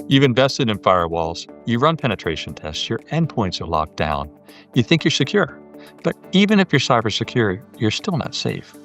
You've invested in firewalls, you run penetration tests, your endpoints are locked down. You think you're secure. But even if you're cyber secure, you're still not safe.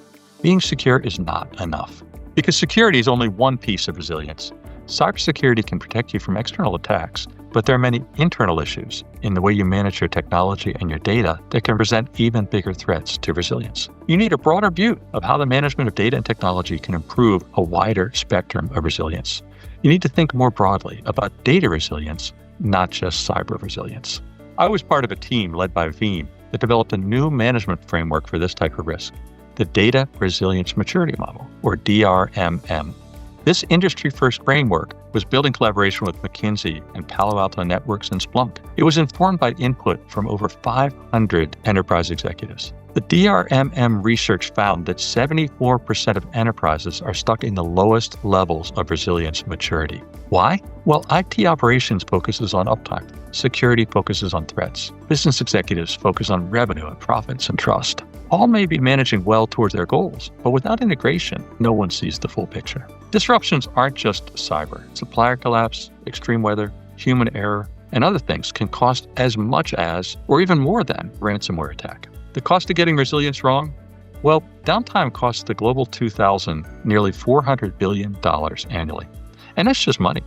Being secure is not enough. Because security is only one piece of resilience. Cybersecurity can protect you from external attacks, but there are many internal issues in the way you manage your technology and your data that can present even bigger threats to resilience. You need a broader view of how the management of data and technology can improve a wider spectrum of resilience. You need to think more broadly about data resilience, not just cyber resilience. I was part of a team led by Veeam that developed a new management framework for this type of risk, the Data Resilience Maturity Model, or DRMM. This industry-first framework was built in collaboration with McKinsey and Palo Alto Networks and Splunk. It was informed by input from over 500 enterprise executives. The DRMM research found that 74% of enterprises are stuck in the lowest levels of resilience maturity. Why? Well, IT operations focuses on uptime. Security focuses on threats. Business executives focus on revenue and profits and trust. All may be managing well towards their goals, but without integration, no one sees the full picture. Disruptions aren't just cyber. Supplier collapse, extreme weather, human error, and other things can cost as much as, or even more than, ransomware attack. The cost of getting resilience wrong? Well, downtime costs the Global 2000 nearly $400 billion annually. And that's just money.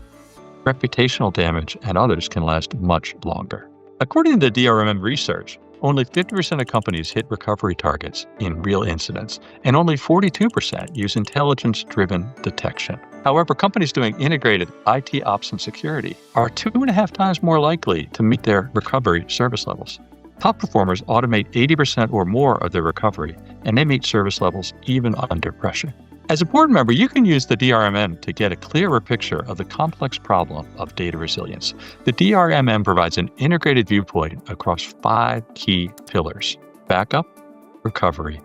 Reputational damage and others can last much longer. According to the DRMM research, only 50% of companies hit recovery targets in real incidents, and only 42% use intelligence-driven detection. However, companies doing integrated IT ops and security are 2.5 times more likely to meet their recovery service levels. Top performers automate 80% or more of their recovery, and they meet service levels even under pressure. As a board member, you can use the DRMM to get a clearer picture of the complex problem of data resilience. The DRMM provides an integrated viewpoint across 5 key pillars: backup, recovery,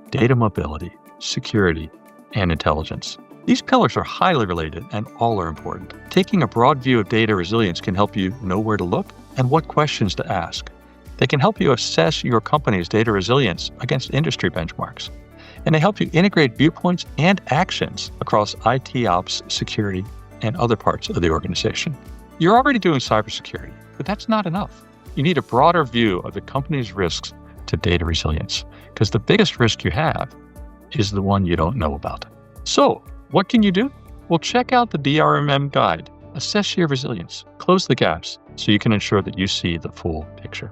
data mobility, security, and intelligence. These pillars are highly related and all are important. Taking a broad view of data resilience can help you know where to look and what questions to ask. They can help you assess your company's data resilience against industry benchmarks. And they help you integrate viewpoints and actions across IT ops, security, and other parts of the organization. You're already doing cybersecurity, but that's not enough. You need a broader view of the company's risks to data resilience, because the biggest risk you have is the one you don't know about. So, what can you do? Well, check out the DRMM guide. Assess your resilience. Close the gaps so you can ensure that you see the full picture.